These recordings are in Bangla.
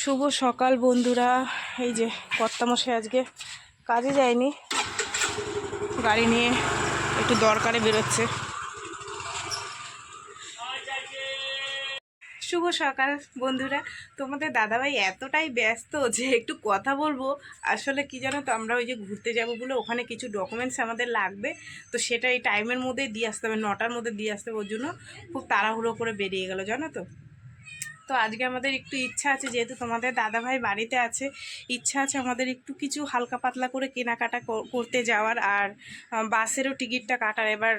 শুভ সকাল বন্ধুরা। এই যে কর্তামশাই আজকে কাজে যায়নি, গাড়ি নিয়ে একটু দরকারে বেরোচ্ছে। শুভ সকাল বন্ধুরা। তোমাদের দাদাভাই এতটাই ব্যস্ত যে একটু কথা বলবো। আসলে কি জানো তো, আমরা ওই যে ঘুরতে যাবো বলে ওখানে কিছু ডকুমেন্টস আমাদের লাগবে, তো সেটা এই টাইমের মধ্যে দিয়ে আসতে হবে, 9টার মধ্যে দিয়ে আসতে হবে। ওর জন্য খুব তাড়াহুড়ো করে বেরিয়ে গেল জানো তো। তো আজকে আমাদের একটু ইচ্ছা আছে, যেহেতু তোমাদের দাদাভাই বাড়িতে আছে, ইচ্ছা আছে আমাদের একটু কিছু হালকা পাতলা করে কেনাকাটা করতে যাওয়ার, আর বাসেরও টিকিটটা কাটার। এবার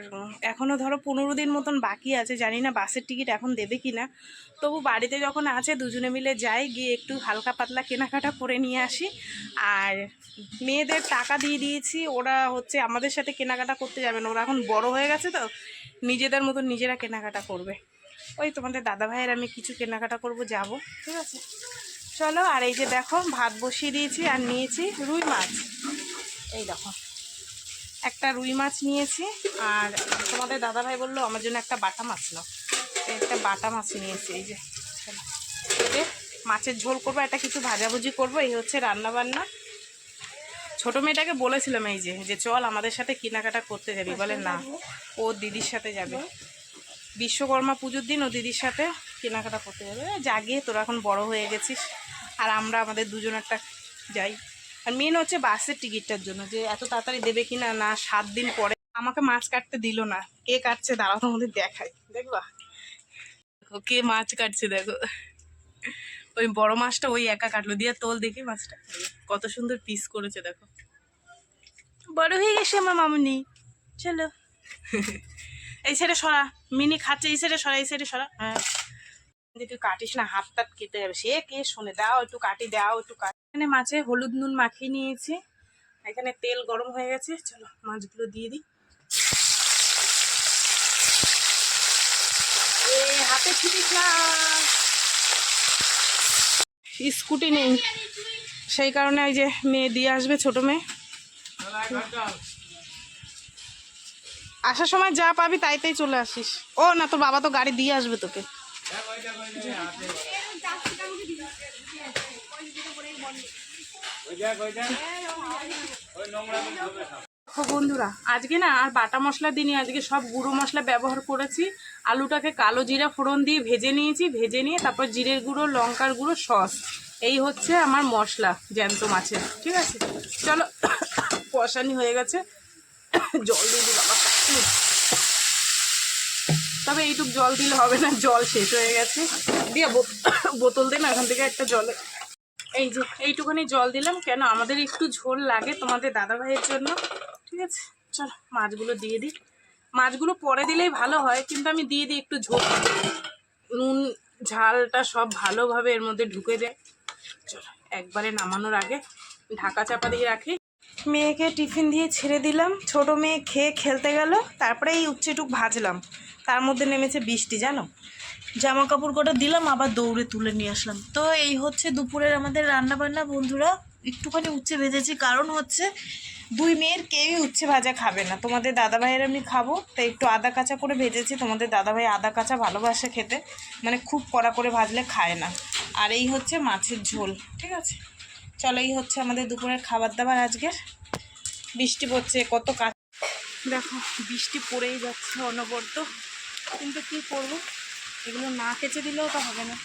এখনও ধরো 15 দিন মতন বাকি আছে, জানি না বাসের টিকিট এখন দেবে কি না। তবু বাড়িতে যখন আছে দুজনে মিলে যাই, গিয়ে একটু হালকা পাতলা কেনাকাটা করে নিয়ে আসি। আর মেয়েদের টাকা দিয়ে দিয়েছি, ওরা হচ্ছে আমাদের সাথে কেনাকাটা করতে যাবে না, ওরা এখন বড় হয়ে গেছে, তো নিজেদের মতন নিজেরা কেনাকাটা করবে। ওই তোমাদের দাদা ভাইয়ের আমি কিছু কেনাকাটা করব, যাব, ঠিক আছে চলো। আর এই যে দেখো ভাত বসিয়ে দিয়েছি, আর নিয়েছি রুই মাছ। এই দেখো একটা রুই মাছ নিয়েছি, আর তোমাদের দাদা ভাই বললো আমার জন্য একটা বাটা মাছ নাও, একটা বাটা মাছ নিয়েছি। এই যে মাছের ঝোল করবো, একটা কিছু ভাজাভুজি করবো, এই হচ্ছে রান্না বান্না। ছোটো মেয়েটাকে বলেছিলাম এই যে চল আমাদের সাথে কেনাকাটা করতে যাবি, বলে না ও দিদির সাথে যাবে, বিশ্বকর্মা পুজোর দিন ও দিদির সাথে কেনাকাটা করতে যাবে। জাগিয়ে তোরা এখন বড় হয়ে গেছিস, আর আমরা আমাদের দুজন একটা যাই। আর মেন হচ্ছে বাসের টিকিটটার জন্য, যে এত তাড়াতাড়ি দেবে কি না, না 7 দিন পরে। আমাকে মাছ কাটতে দিল না, কে কাটছে দাঁড়াও তোমাদের দেখাই, দেখবা কে মাছ কাটছে। দেখো ওই বড় মাছটা ওই একা কাটলো, দিয়ে তোল দেখি মাছটা কত সুন্দর পিস করেছে। দেখো বড় হয়ে গেছে আমার মামুনি। চলো এই সাইডে সরা, মিনি খাচ্ছে, এই সাইডে সরা, এই সাইডে সরা। হ্যাঁ তুই কাটিস না, হাত টাত কেটে যাবে, সে কে শোনে, দাও একটু কাটি, দাও একটু কাটি। এখানে মাছে হলুদ নুন মাখিয়ে নিয়েছি, এখানে তেল গরম হয়ে গেছে, চলো মাছগুলো দিয়ে দিই। হাতে ছিটিস না, স্কুটি নেই, সেই কারণে ওই যে মেয়ে দিয়ে আসবে, ছোট মেয়ে। আসার সময় যা পাবি তাই তাই চলে আসিস। ও না, তোর বাবা তো গাড়ি দিয়ে আসবে তোকে। বন্ধুরা আজকে না আর বাটা মশলা দিইনি, আজকে সব গুঁড়ো মশলা ব্যবহার করেছি। আলুটাকে কালো জিরা ফোড়ন দিয়ে ভেজে নিয়েছি, ভেজে নিয়ে তারপর জিরের গুঁড়ো, লঙ্কার গুঁড়ো, সস, এই হচ্ছে আমার মশলা জ্যান্ত মাছের, ঠিক আছে চলো। কষানি হয়ে গেছে, জল দিয়ে দিই বাবা। তবে এইটুক জল দিলে হবে না, জল শেষ হয়ে গেছে, দিয়ে বোতল দিয়ে না এখান থেকে একটা জলে, এই যে এইটুখানি জল দিলাম, কেন আমাদের একটু ঝোল লাগে তোমাদের দাদা ভাইয়ের জন্য, ঠিক আছে চলো মাছগুলো দিয়ে দিই। মাছগুলো পরে দিলেই ভালো হয়, কিন্তু আমি দিয়ে দিই একটু ঝোল, নুন ঝালটা সব ভালোভাবে এর মধ্যে ঢুকে যায়। চলো একবারে নামানোর আগে ঢাকা চাপা দিয়ে রাখি। মেয়েকে টিফিন দিয়ে ছেড়ে দিলাম, ছোট মেয়ে খেয়ে খেলতে গেল, তারপরে এই উচ্ছেটুক ভাজলাম, তার মধ্যে নেমেছে বৃষ্টি জানো। জামা কাপড় কটা দিলাম, আবার দৌড়ে তুলে নিয়ে আসলাম। তো এই হচ্ছে দুপুরের আমাদের রান্না বান্না বন্ধুরা। একটুখানি উচ্ছে ভেজেছি, কারণ হচ্ছে দুই মেয়ের কেউই উচ্ছে ভাজা খাবে না, তোমাদের দাদাভাইয়ের আমি খাবো, তাই একটু আদা কাঁচা করে ভেজেছি। তোমাদের দাদাভাই আদা কাঁচা ভালোবাসে খেতে, মানে খুব কড়া করে ভাজলে খায় না। আর এই হচ্ছে মাছের ঝোল, ঠিক আছে চলো এই হচ্ছে আমাদের দুপুরের খাবার দাবার আজকের। বৃষ্টি পড়ছে, কত কাজ দেখো, বৃষ্টি পড়েই যাচ্ছে অনবরত, কিন্তু কী করবো, এগুলো না কেচে দিলেও তো হবে না।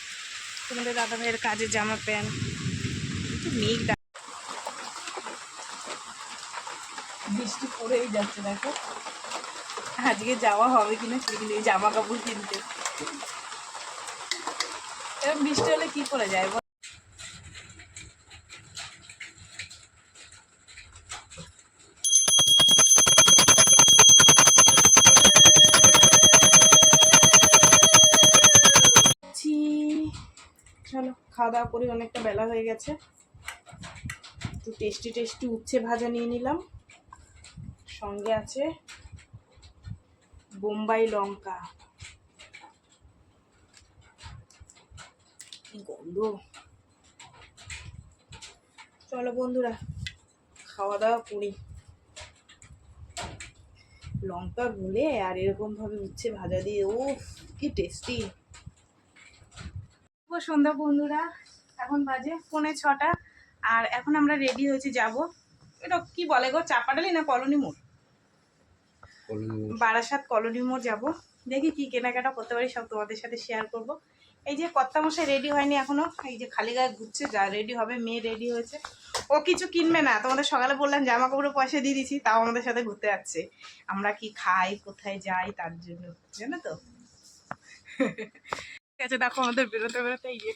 তোমাদের দাদা ভাইয়ের কাজের জামা প্যান্ট, একটু মেঘ, বৃষ্টি পড়েই যাচ্ছে দেখো। আজকে যাওয়া হবে কিনা ঠিক নেই জামা কাপড় কিনতে, এরকম বৃষ্টি হলে কি করে যায় বল। চলো খাওয়া দাওয়া করি, অনেকটা বেলা হয়ে গেছে। একটু টেস্টি টেস্টি উচ্ছে ভাজা নিয়ে নিলাম, সঙ্গে আছে বোম্বাই লঙ্কা, কি গন্ধ। চলো বন্ধুরা খাওয়া দাওয়া করি, লঙ্কা গুলে আর এরকম ভাবে উচ্ছে ভাজা দিয়ে, ও কি টেস্টি। সন্ধ্যা বন্ধুরা, এখন বাজে 6:45 আর এখন আমরা রেডি হয়েছি যাব। এটা কি বলে গো, চাপাডালি না কলোনি মোড়? বারাসাত কলোনি মোড় যাবো। দেখি কি কেনাকাটা করতে পারি, সব তোমাদের সাথে শেয়ার করব। এই যে কর্তামশাই রেডি হয়নি এখনো, এই যে খালি গায়ে ঘুরছে, যা রেডি হবে। মেয়ে রেডি হয়েছে, ও কিছু কিনবে না। তোমাদের সকালে বললাম জামা কাপড়ের পয়সা দিয়ে দিচ্ছি, তাও আমাদের সাথে ঘুরতে যাচ্ছে। আমরা কি খাই, কোথায় যাই, তার জন্য, জানো তো। ঠিক আছে, দেখো আমাদের বেরোতে বেরোতে এই যে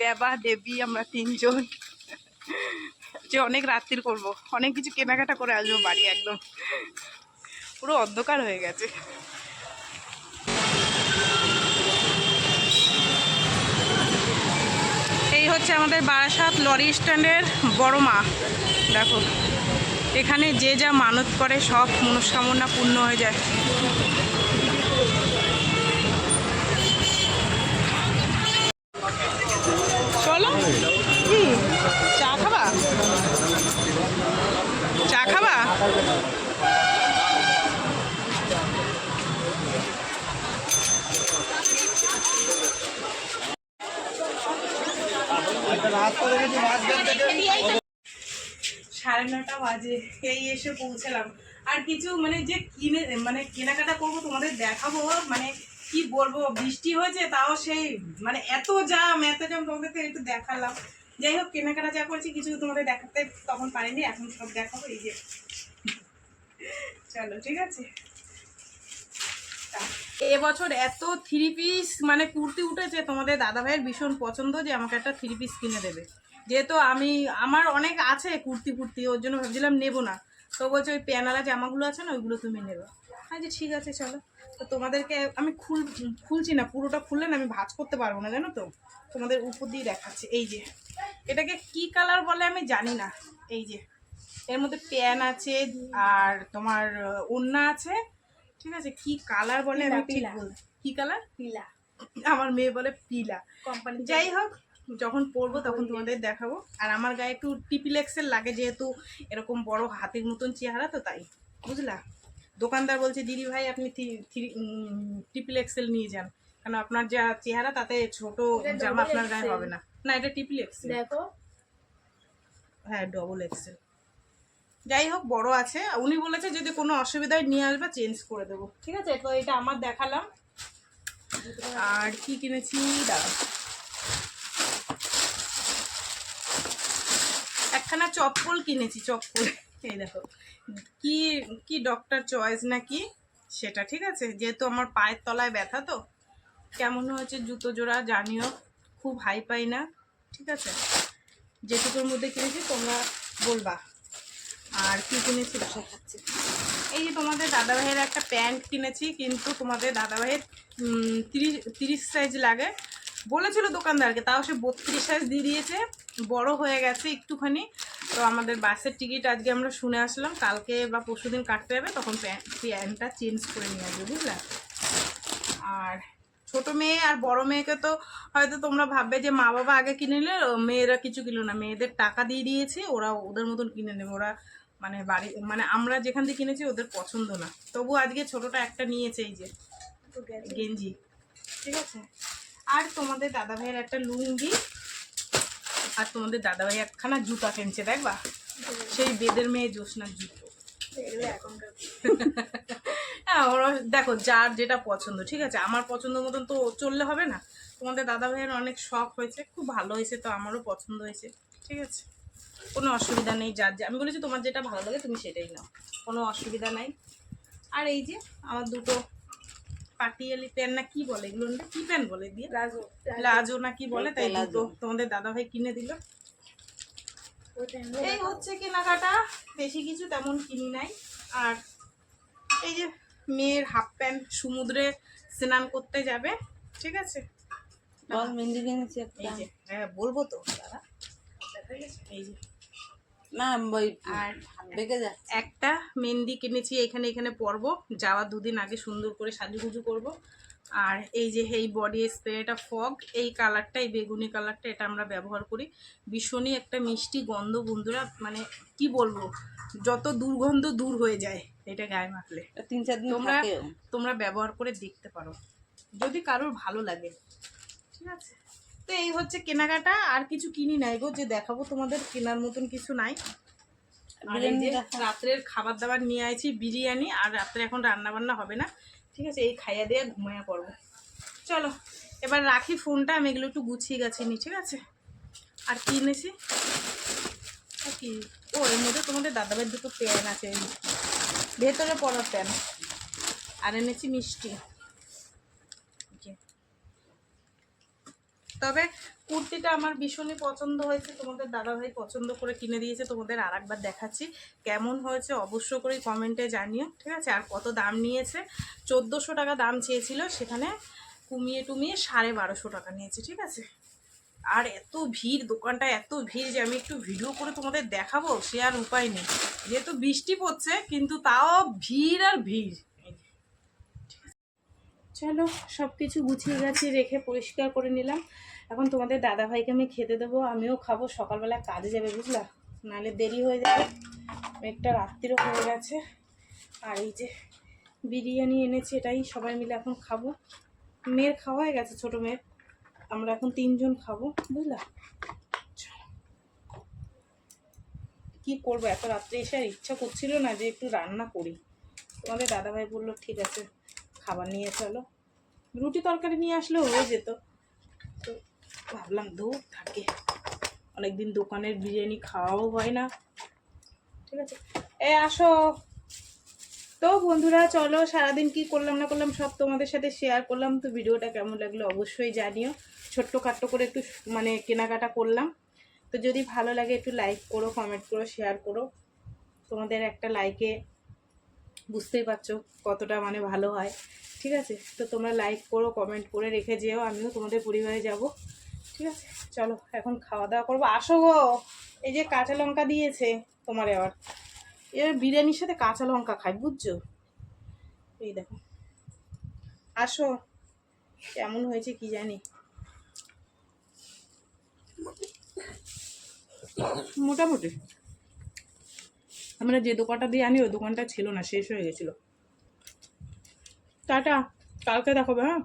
দেবা দেবী আমরা 3 জন যে অনেক রাত্রির করবো, অনেক কিছু কেনাকাটা করে আসবো বাড়ি। একদম পুরো অন্ধকার হয়ে গেছে। এই হচ্ছে আমাদের বারাসাত লরি স্ট্যান্ডের বড় মা। দেখো এখানে যে যা মানত করে সব মনস্কামনা পূর্ণ হয়ে যায়। চলো, কি চা খাবা? চা খাবা? সাড়ে 9টা বাজে, এই এসে পৌঁছালাম। আর কিছু মানে যে মানে কেনাকাটা করবো তোমাদের দেখাবো, মানে কি বলবো, বৃষ্টি হয়েছে তাও সেই মানে এত জাম তোমাদেরকে একটু দেখালাম। যাই হোক, কেনাকাটা যা করেছি কিছু তোমাদের দেখাতে তখন পারিনি, এখন সব দেখাবো। এই যে চলো, ঠিক আছে। এবছর এত 3 পিস মানে কুর্তি উঠেছে, তোমাদের দাদা ভাইয়ের ভীষণ পছন্দ যে আমাকে একটা 3 পিস কিনে দেবে। যেহেতু আমার অনেক আছে কুর্তি ওর জন্য ভাবছিলাম নেবো না। তো বলছে ওই প্যানালা জামাগুলো আছে না, ওইগুলো তুমি নেবে। আচ্ছা ঠিক আছে চলো। তো তোমাদেরকে আমি খুলছি না, পুরোটা খুললে না আমি ভাঁজ করতে পারবো না, জানো তো। তোমাদের উপর দিয়ে দেখাচ্ছি। এই যে এটাকে কি কালার বলে আমি জানি না। এই যে এর মধ্যে প্যান আছে আর তোমার ওড়না আছে, ঠিক আছে। কি কালার বলে আমি ঠিক বল, কি কালার? পিলা। আমার মেয়ে বলে পিলা কোম্পানি। যাই হোক, যখন পরবো তখন তোমাদের দেখাবো। আর আমার গায়ে একটু ট্রিপল এক্সেল লাগে, যেহেতু এরকম বড় হাতের মতন চেহারা, তো তাই বুঝলা। দোকানদার বলছে দিদি ভাই আপনি ট্রিপল এক্সেল নিয়ে যান, কারণ আপনার যা চেহারা তাতে ছোট জামা আপনার গায়ে হবে না। না, এটা ট্রিপল এক্সেল দেখো। হ্যাঁ, ডবল এক্সেল। যাই হোক, বড় আছে। উনি বলেছে যদি কোনো অসুবিধায় নিয়ে আসবে চেঞ্জ করে দেবো, ঠিক আছে। তো এটা আমার দেখালাম। আর কি কিনেছি দাঁড়া, একখানা চপ্পল কিনেছি, চপ্পল। এই দেখো কি কি ডক্টর চয়েস নাকি সেটা, ঠিক আছে। যেহেতু আমার পায়ের তলায় ব্যথা, তো কেমন হয়েছে জুতো জোড়া জানিও, খুব হাই পাই না, ঠিক আছে। যেটুকুর মধ্যে কিনেছি তোমরা বলবা। আর কি কিনেছি দেখাচ্ছি। এই যে তোমাদের দাদাভাইয়ের একটা প্যান্ট কিনেছি, কিন্তু তোমাদের দাদাভাইয়ের 30 সাইজ লাগে বলেছিল দোকানদারকে, তাও সে 32 সাইজ দিয়ে দিয়েছে, বড় হয়ে গেছে একটুখানি। তো আমাদের বাসের টিকিট আজকে আমরা শুনে আসলাম, কালকে বা পরশুদিন কাটতে হবে, তখন প্যান্টটা চেঞ্জ করে নিয়ে আসবে, বুঝলে। আর ছোট মেয়ে আর বড় মেয়েকে তো হয়তো তোমরা ভাববে যে মা বাবা আগে কিনে নিলে, মেয়েরা কিছু কিনো না, মেয়েদের টাকা দিয়ে দিয়েছি, ওরা ওদের মতন কিনে নেবে। ওরা মানে বাড়ি মানে আমরা যেখান থেকে কিনেছি ওদের পছন্দ না, তবু আজকে ছোটটা একটা নিয়েছে, এই যে গেঞ্জি, ঠিক আছে। আর তোমাদের দাদা ভাইয়ের একটা লুঙ্গি, আর তোমাদের দাদা ভাই একখানা জুতা কিনছে, দেখবা সেই বেদের মেয়ে জ্যোৎস্নার জুতো। হ্যাঁ, ওরা দেখো যার যেটা পছন্দ, ঠিক আছে। আমার পছন্দ মতন তো চললে হবে না। তোমাদের দাদা ভাইয়ের অনেক শখ হয়েছে, খুব ভালো হয়েছে, তো আমারও পছন্দ হয়েছে, ঠিক আছে। কোনো অসুবিধা নেই, আমি বলেছি তোমার যেটা ভালো লাগে তুমি সেটাই নাও, কোনো অসুবিধা নাই। আর এই যে আমার দুটো পাটিয়ালি প্যান্ট না কি বলে এগুলো, কি প্যান্ট বলে দিয়ে, লাজো না কি বলে, তাই দুটো তোমাদের দাদা ভাই কিনে দিল। এই হচ্ছে কেনাকাটা, বেশি কিছু তেমন কিনি নাই। আর এই যে মেয়ের হাফ প্যান্ট, সমুদ্রে স্নান করতে যাবে, ঠিক আছে। মেহেন্দি কিনেছি এই যে হ্যাঁ বলবো তো দাদা, এই যে না ওই আর বেঁকে যায়। একটা মেহেন্দি কিনেছি, এখানে পরবো, যাওয়া 2 দিন আগে সুন্দর করে সাজুগুজু করব। আর এই যে এই বডি স্প্রেটা ফগ, এই কালারটা, এই বেগুনি কালারটা, এটা আমরা ব্যবহার করি। ভীষণই একটা মিষ্টি গন্ধ বন্ধুরা, মানে কি বলবো, যত দুর্গন্ধ দূর হয়ে যায় এটা গায়ে মাখলে। 3-4 দিন তোমরা ব্যবহার করে দেখতে পারো, যদি কারোর ভালো লাগে, ঠিক আছে। তো এই হচ্ছে কেনাকাটা, আর কিছু কিনি নাই গো, যে দেখাবো তোমাদের, কেনার মতন কিছু নাই। আর এই যে রাত্রের খাবার দাবার নিয়ে আইছি বিরিয়ানি, আর রাত্রে এখন রান্না বান্না হবে না, ঠিক আছে, এই খাইয়া দিয়ে ঘুমাইয়া পড়বো। চলো এবার রাখি ফোনটা, আমি এগুলো একটু গুছিয়ে গেছি নি, ঠিক আছে। আর কি এনেছি, আর কি, ও এর মধ্যে তোমাদের দাদাভাইয়ের দুটো প্যান আছে, ভেতরে পড়ার প্যান, আর এনেছি মিষ্টি। তবে কুর্তিটা আমার ভীষণই পছন্দ হয়েছে, তোমাদের দাদাভাই পছন্দ করে কিনে দিয়েছে, তোমাদের আর একবার দেখাচ্ছি কেমন হয়েছে অবশ্য করে কমেন্টে জানিও, ঠিক আছে। আর কত দাম নিয়েছে, 1400 টাকা দাম চেয়েছিল, সেখানে কমিয়ে টুমিয়ে 1250 টাকা নিয়েছে, ঠিক আছে। আর এত ভিড়, দোকানটা এত ভিড় যে আমি একটু ভিডিও করে তোমাদের দেখাবো সে আর উপায় নেই, যেহেতু বৃষ্টি পড়ছে, কিন্তু তাও ভিড় আর ভিড়। চলো সব কিছু গুছিয়ে গেছি, রেখে পরিষ্কার করে নিলাম। এখন তোমাদের দাদাভাইকে আমি খেতে দেবো, আমিও খাবো, সকালবেলা কাজে যাবে বুঝলা, নাহলে দেরি হয়ে যাবে, একটা রাত্রিরও হয়ে গেছে। আর এই যে বিরিয়ানি এনেছি, এটাই সবাই মিলে এখন খাবো। মেয়ের খাওয়া হয়ে গেছে, ছোটো মেয়ের, আমরা এখন 3 জন খাবো বুঝলা। কি করবো, এত রাত্রে এসে আর ইচ্ছা করছিল না যে একটু রান্না করি। তোমাদের দাদাভাই বললো ঠিক আছে খাবার নিয়ে চলো, রুটি তরকারি নিয়ে আসলেও হয়ে যেত, তো ভাবলাম দূর থাকে, অনেকদিন দোকানের বিরিয়ানি খাওয়াও হয় না, ঠিক আছে। আসো তো বন্ধুরা, চলো সারাদিন কি করলাম না করলাম সব তোমাদের সাথে শেয়ার করলাম। তো ভিডিওটা কেমন লাগলো অবশ্যই জানিও, ছোট্ট খাট্ট করে একটু মানে কেনাকাটা করলাম। তো যদি ভালো লাগে একটু লাইক করো, কমেন্ট করো, শেয়ার করো, তোমাদের একটা লাইকে বুঝতেই পারছো কতটা মানে ভালো হয়, ঠিক আছে। তো তোমরা লাইক করো, কমেন্ট করে রেখে যেও, আমিও তোমাদের পরিবারে যাব, ঠিক আছে। চলো এখন খাওয়া দাওয়া করবো, আসো গো। এই যে কাঁচা লঙ্কা দিয়েছে তোমার, আবার এর বিরিয়ানির সাথে কাঁচা লঙ্কা খাই বুঝছো, এই দেখো, আসো, কেমন হয়েছে কি জানি, মোটামুটি। আমরা যে দোকানটা দিয়ে আনি ওই দোকানটা ছিল না, শেষ হয়ে গেছিলো। টাটা, কালকে দেখাবে, হ্যাঁ।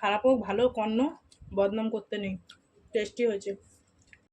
খারাপ হোক ভালো হোক, অন্য বদনাম করতে নেই, টেস্টি হয়েছে।